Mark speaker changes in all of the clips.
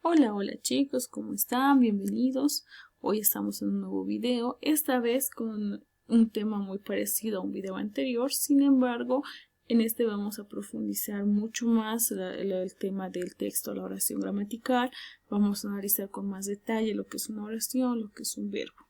Speaker 1: Hola chicos, ¿cómo están? Bienvenidos. Hoy estamos en un nuevo video, esta vez con un tema muy parecido a un video anterior. Sin embargo, en este vamos a profundizar mucho más el tema del texto, la oración gramatical. Vamos a analizar con más detalle lo que es una oración, lo que es un verbo.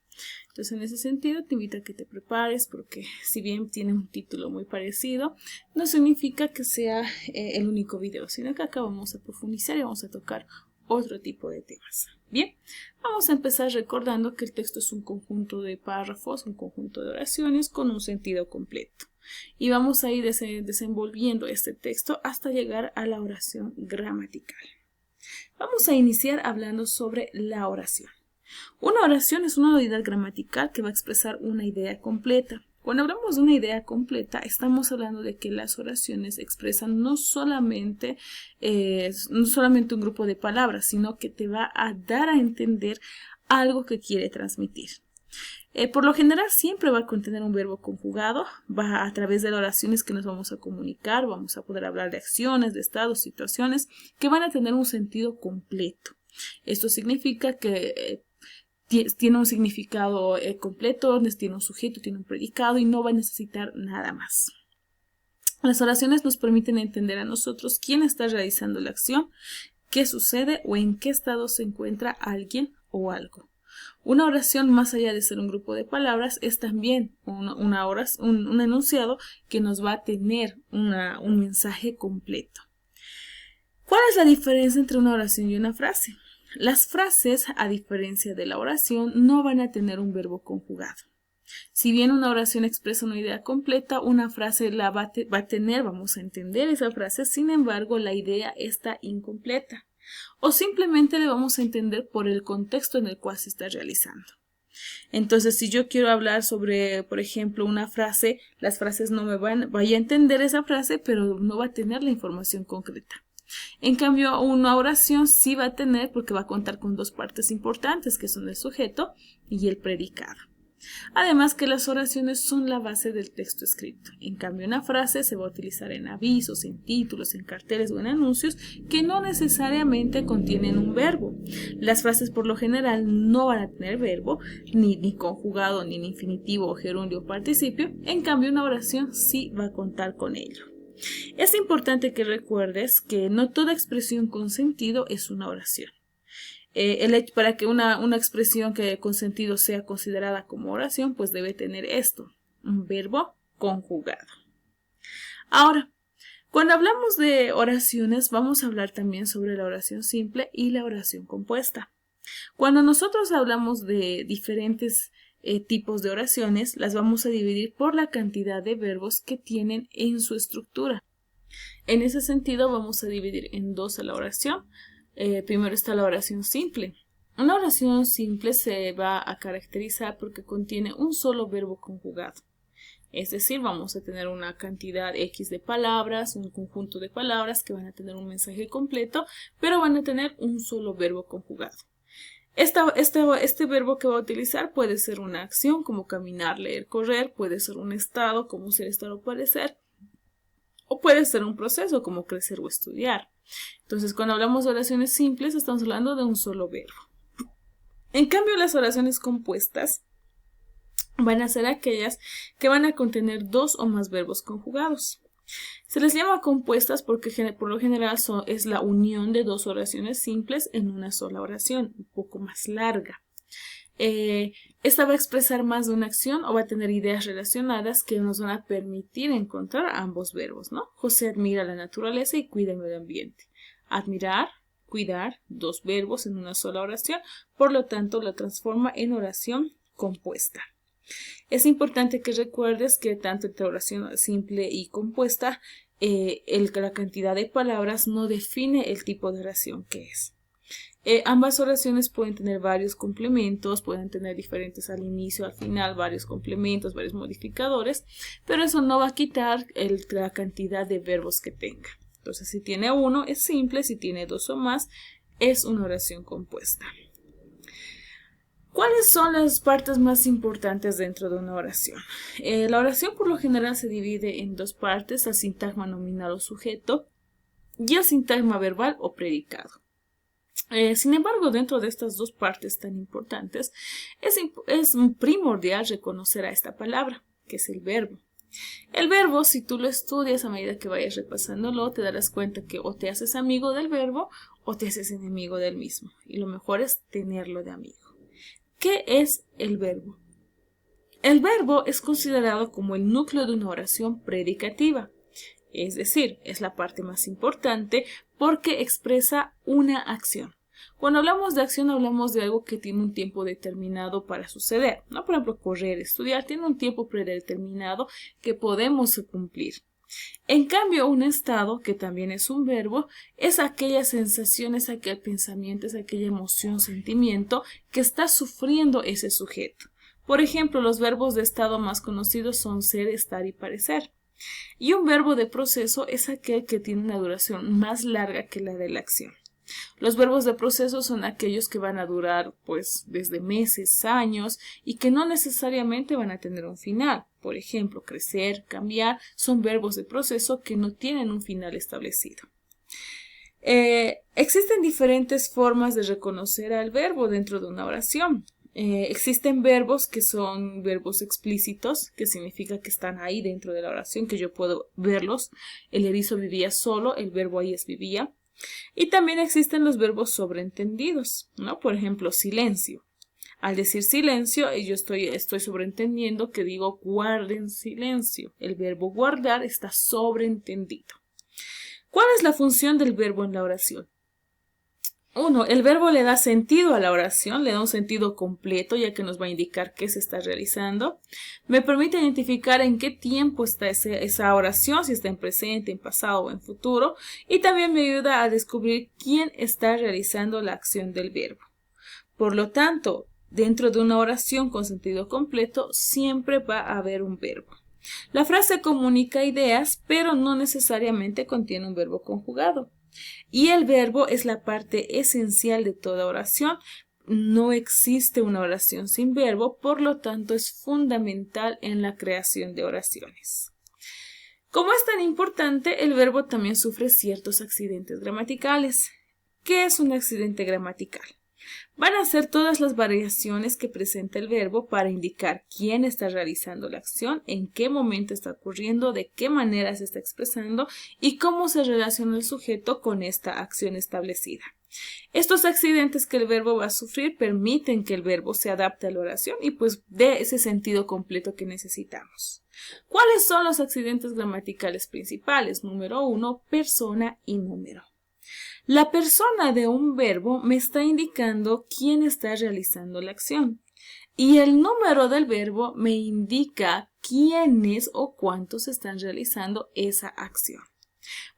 Speaker 1: Entonces, en ese sentido, te invito a que te prepares porque si bien tiene un título muy parecido, no significa que sea el único video, sino que acá vamos a profundizar y vamos a tocar otro tipo de temas. Bien, vamos a empezar recordando que el texto es un conjunto de párrafos, un conjunto de oraciones con un sentido completo. Y vamos a ir desenvolviendo este texto hasta llegar a la oración gramatical. Vamos a iniciar hablando sobre la oración. Una oración es una unidad gramatical que va a expresar una idea completa. Cuando hablamos de una idea completa, estamos hablando de que las oraciones expresan no solamente un grupo de palabras, sino que te va a dar a entender algo que quiere transmitir. Por lo general siempre va a contener un verbo conjugado, va a través de las oraciones que nos vamos a comunicar, vamos a poder hablar de acciones, de estados, situaciones que van a tener un sentido completo. Esto significa que tiene un significado completo, tiene un sujeto, tiene un predicado y no va a necesitar nada más. Las oraciones nos permiten entender a nosotros quién está realizando la acción, qué sucede o en qué estado se encuentra alguien o algo. Una oración, más allá de ser un grupo de palabras, es también un enunciado que nos va a tener un mensaje completo. ¿Cuál es la diferencia entre una oración y una frase? Las frases, a diferencia de la oración, no van a tener un verbo conjugado. Si bien una oración expresa una idea completa, una frase la va a tener, vamos a entender esa frase, sin embargo, la idea está incompleta. O simplemente le vamos a entender por el contexto en el cual se está realizando. Entonces, si yo quiero hablar sobre, por ejemplo, una frase, las frases no me vaya a entender esa frase, pero no va a tener la información concreta. En cambio, una oración sí va a tener porque va a contar con dos partes importantes que son el sujeto y el predicado. Además que las oraciones son la base del texto escrito. En cambio, una frase se va a utilizar en avisos, en títulos, en carteles o en anuncios que no necesariamente contienen un verbo. Las frases por lo general no van a tener verbo, ni conjugado, ni en infinitivo, gerundio o participio. En cambio, una oración sí va a contar con ello. Es importante que recuerdes que no toda expresión con sentido es una oración. Para que una expresión con sentido sea considerada como oración, pues debe tener esto, un verbo conjugado. Ahora, cuando hablamos de oraciones, vamos a hablar también sobre la oración simple y la oración compuesta. Cuando nosotros hablamos de diferentes tipos de oraciones, las vamos a dividir por la cantidad de verbos que tienen en su estructura. En ese sentido, vamos a dividir en dos a la oración. Primero está la oración simple. Una oración simple se va a caracterizar porque contiene un solo verbo conjugado. Es decir, vamos a tener una cantidad X de palabras, un conjunto de palabras que van a tener un mensaje completo, pero van a tener un solo verbo conjugado. Este verbo que va a utilizar puede ser una acción como caminar, leer, correr, puede ser un estado como ser, estar o parecer, o puede ser un proceso como crecer o estudiar. Entonces, cuando hablamos de oraciones simples, estamos hablando de un solo verbo. En cambio, las oraciones compuestas van a ser aquellas que van a contener dos o más verbos conjugados. Se les llama compuestas porque por lo general es la unión de dos oraciones simples en una sola oración, un poco más larga. Esta va a expresar más de una acción o va a tener ideas relacionadas que nos van a permitir encontrar ambos verbos, ¿no? José admira la naturaleza y cuida el medio ambiente. Admirar, cuidar, dos verbos en una sola oración, por lo tanto lo transforma en oración compuesta. Es importante que recuerdes que tanto entre oración simple y compuesta, la cantidad de palabras no define el tipo de oración que es. Ambas oraciones pueden tener varios complementos, pueden tener diferentes al inicio, al final, varios complementos, varios modificadores, pero eso no va a quitar la cantidad de verbos que tenga. Entonces, si tiene uno, es simple, si tiene dos o más, es una oración compuesta. ¿Cuáles son las partes más importantes dentro de una oración? La oración por lo general se divide en dos partes, el sintagma nominal o sujeto y el sintagma verbal o predicado. Sin embargo, dentro de estas dos partes tan importantes, es primordial reconocer a esta palabra, que es el verbo. El verbo, si tú lo estudias a medida que vayas repasándolo, te darás cuenta que o te haces amigo del verbo o te haces enemigo del mismo. Y lo mejor es tenerlo de amigo. ¿Qué es el verbo? El verbo es considerado como el núcleo de una oración predicativa. Es decir, es la parte más importante porque expresa una acción. Cuando hablamos de acción, hablamos de algo que tiene un tiempo determinado para suceder, ¿no? Por ejemplo, correr, estudiar, tiene un tiempo predeterminado que podemos cumplir. En cambio, un estado, que también es un verbo, es aquella sensación, es aquel pensamiento, es aquella emoción, sentimiento que está sufriendo ese sujeto. Por ejemplo, los verbos de estado más conocidos son ser, estar y parecer. Y un verbo de proceso es aquel que tiene una duración más larga que la de la acción. Los verbos de proceso son aquellos que van a durar pues desde meses, años y que no necesariamente van a tener un final. Por ejemplo, crecer, cambiar, son verbos de proceso que no tienen un final establecido. Existen diferentes formas de reconocer al verbo dentro de una oración. Existen verbos que son verbos explícitos, que significa que están ahí dentro de la oración, que yo puedo verlos. El erizo vivía solo, el verbo ahí es vivía. Y también existen los verbos sobreentendidos, ¿no? Por ejemplo, silencio. Al decir silencio, yo estoy sobreentendiendo que digo guarden silencio. El verbo guardar está sobreentendido. ¿Cuál es la función del verbo en la oración? 1. El verbo le da sentido a la oración, le da un sentido completo, ya que nos va a indicar qué se está realizando. Me permite identificar en qué tiempo está esa oración, si está en presente, en pasado o en futuro. Y también me ayuda a descubrir quién está realizando la acción del verbo. Por lo tanto, dentro de una oración con sentido completo, siempre va a haber un verbo. La frase comunica ideas, pero no necesariamente contiene un verbo conjugado. Y el verbo es la parte esencial de toda oración. No existe una oración sin verbo, por lo tanto es fundamental en la creación de oraciones. Como es tan importante, el verbo también sufre ciertos accidentes gramaticales. ¿Qué es un accidente gramatical? Van a ser todas las variaciones que presenta el verbo para indicar quién está realizando la acción, en qué momento está ocurriendo, de qué manera se está expresando y cómo se relaciona el sujeto con esta acción establecida. Estos accidentes que el verbo va a sufrir permiten que el verbo se adapte a la oración y pues dé ese sentido completo que necesitamos. ¿Cuáles son los accidentes gramaticales principales? Número 1, persona y número. La persona de un verbo me está indicando quién está realizando la acción y el número del verbo me indica quiénes o cuántos están realizando esa acción.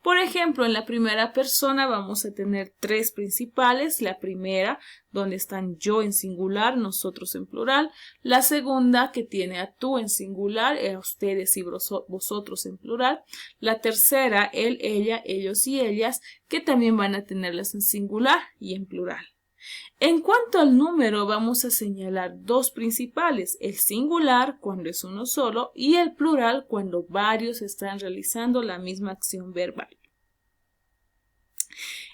Speaker 1: Por ejemplo, en la primera persona vamos a tener 3 principales. La primera, donde están yo en singular, nosotros en plural. La segunda, que tiene a tú en singular, a ustedes y vosotros en plural. La tercera, él, ella, ellos y ellas, que también van a tenerlas en singular y en plural. En cuanto al número, vamos a señalar 2 principales, el singular cuando es uno solo y el plural cuando varios están realizando la misma acción verbal.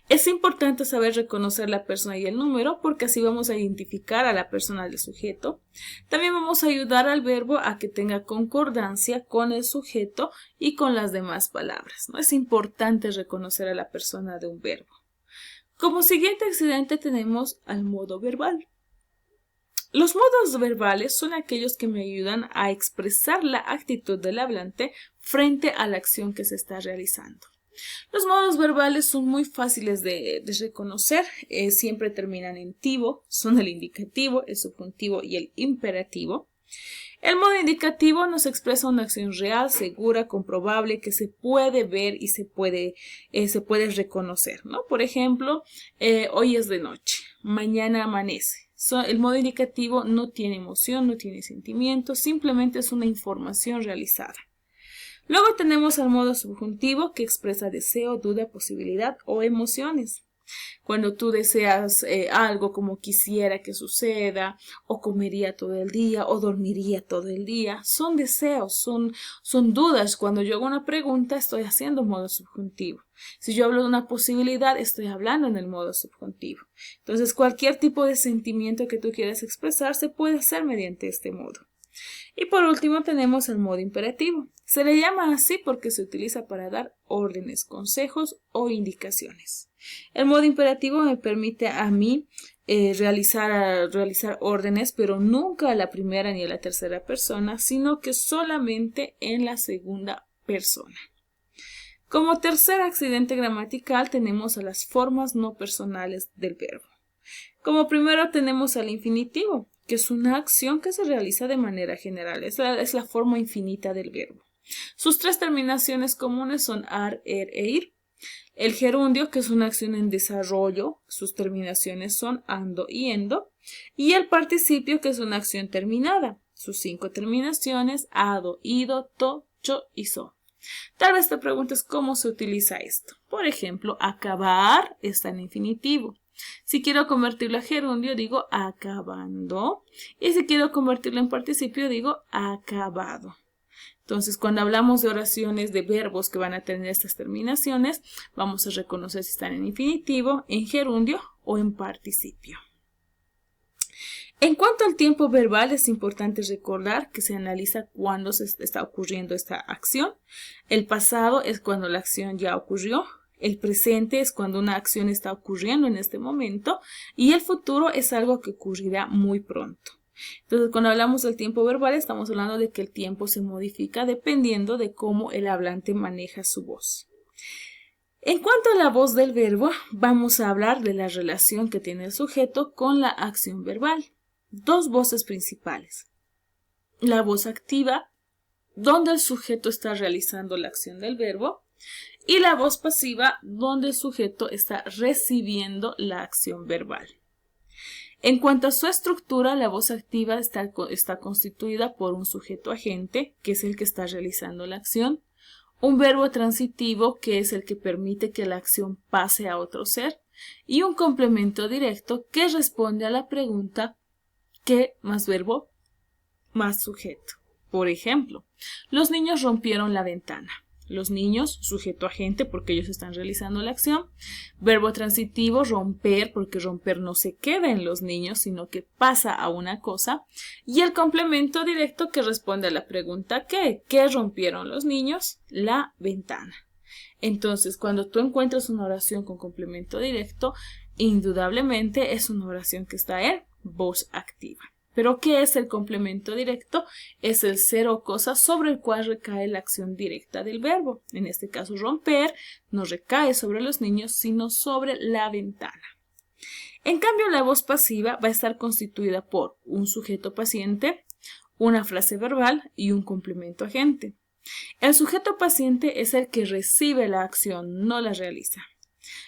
Speaker 1: Es importante saber reconocer la persona y el número porque así vamos a identificar a la persona del sujeto. También vamos a ayudar al verbo a que tenga concordancia con el sujeto y con las demás palabras, ¿no? Es importante reconocer a la persona de un verbo. Como siguiente accidente tenemos al modo verbal. Los modos verbales son aquellos que me ayudan a expresar la actitud del hablante frente a la acción que se está realizando. Los modos verbales son muy fáciles de reconocer, siempre terminan en tivo, son el indicativo, el subjuntivo y el imperativo. El modo indicativo nos expresa una acción real, segura, comprobable, que se puede ver y se puede reconocer, ¿no? Por ejemplo, hoy es de noche, mañana amanece. El modo indicativo no tiene emoción, no tiene sentimiento, simplemente es una información realizada. Luego tenemos al modo subjuntivo que expresa deseo, duda, posibilidad o emociones. Cuando tú deseas algo como quisiera que suceda, o comería todo el día, o dormiría todo el día, son deseos, son dudas. Cuando yo hago una pregunta, estoy haciendo modo subjuntivo. Si yo hablo de una posibilidad, estoy hablando en el modo subjuntivo. Entonces, cualquier tipo de sentimiento que tú quieras expresar se puede hacer mediante este modo. Y por último tenemos el modo imperativo. Se le llama así porque se utiliza para dar órdenes, consejos o indicaciones. El modo imperativo me permite a mí realizar órdenes, pero nunca a la primera ni a la tercera persona, sino que solamente en la segunda persona. Como tercer accidente gramatical tenemos a las formas no personales del verbo. Como primero tenemos al infinitivo, que es una acción que se realiza de manera general, es la forma infinita del verbo. Sus tres terminaciones comunes son ar, er e ir. El gerundio, que es una acción en desarrollo, sus terminaciones son ando y endo. Y el participio, que es una acción terminada, sus 5 terminaciones, ado, ido, to, cho y so. Tal vez te preguntes cómo se utiliza esto. Por ejemplo, acabar está en infinitivo. Si quiero convertirlo a gerundio, digo acabando. Y si quiero convertirlo en participio, digo acabado. Entonces, cuando hablamos de oraciones de verbos que van a tener estas terminaciones, vamos a reconocer si están en infinitivo, en gerundio o en participio. En cuanto al tiempo verbal, es importante recordar que se analiza cuándo se está ocurriendo esta acción. El pasado es cuando la acción ya ocurrió. El presente es cuando una acción está ocurriendo en este momento. Y el futuro es algo que ocurrirá muy pronto. Entonces, cuando hablamos del tiempo verbal, estamos hablando de que el tiempo se modifica dependiendo de cómo el hablante maneja su voz. En cuanto a la voz del verbo, vamos a hablar de la relación que tiene el sujeto con la acción verbal. Dos voces principales. La voz activa, donde el sujeto está realizando la acción del verbo, y la voz pasiva, donde el sujeto está recibiendo la acción verbal. En cuanto a su estructura, la voz activa está constituida por un sujeto agente, que es el que está realizando la acción, un verbo transitivo, que es el que permite que la acción pase a otro ser, y un complemento directo que responde a la pregunta ¿qué más verbo más sujeto? Por ejemplo, los niños rompieron la ventana. Los niños, sujeto agente porque ellos están realizando la acción. Verbo transitivo, romper, porque romper no se queda en los niños, sino que pasa a una cosa. Y el complemento directo que responde a la pregunta ¿qué? ¿Qué rompieron los niños? La ventana. Entonces, cuando tú encuentras una oración con complemento directo, indudablemente es una oración que está en voz activa. ¿Pero qué es el complemento directo? Es el ser o cosa sobre el cual recae la acción directa del verbo. En este caso, romper no recae sobre los niños, sino sobre la ventana. En cambio, la voz pasiva va a estar constituida por un sujeto paciente, una frase verbal y un complemento agente. El sujeto paciente es el que recibe la acción, no la realiza.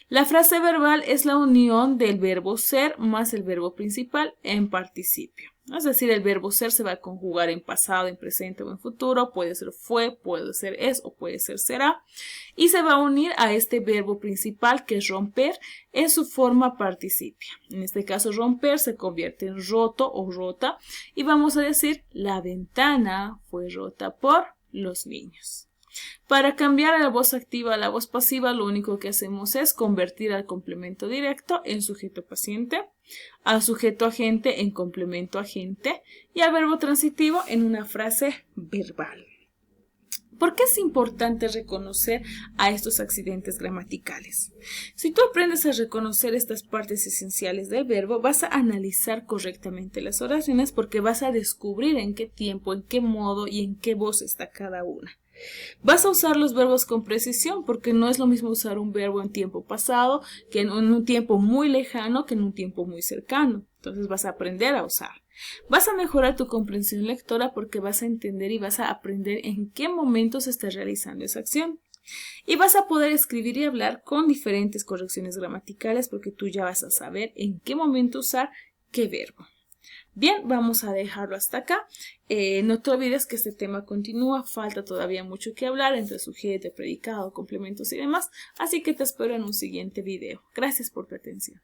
Speaker 1: La frase verbal es la unión del verbo ser más el verbo principal en participio. Es decir, el verbo ser se va a conjugar en pasado, en presente o en futuro. Puede ser fue, puede ser es o puede ser será. Y se va a unir a este verbo principal que es romper en su forma participia. En este caso, romper se convierte en roto o rota. Y vamos a decir, la ventana fue rota por los niños. Para cambiar a la voz activa a la voz pasiva, lo único que hacemos es convertir al complemento directo en sujeto paciente, al sujeto agente en complemento agente y al verbo transitivo en una frase verbal. ¿Por qué es importante reconocer a estos accidentes gramaticales? Si tú aprendes a reconocer estas partes esenciales del verbo, vas a analizar correctamente las oraciones porque vas a descubrir en qué tiempo, en qué modo y en qué voz está cada una. Vas a usar los verbos con precisión porque no es lo mismo usar un verbo en tiempo pasado que en un tiempo muy lejano que en un tiempo muy cercano. Entonces vas a aprender a usar. Vas a mejorar tu comprensión lectora porque vas a entender y vas a aprender en qué momento se está realizando esa acción. Y vas a poder escribir y hablar con diferentes correcciones gramaticales porque tú ya vas a saber en qué momento usar qué verbo. Bien, vamos a dejarlo hasta acá. No te olvides que este tema continúa, falta todavía mucho que hablar entre sujeto, predicado, complementos y demás, así que te espero en un siguiente video. Gracias por tu atención.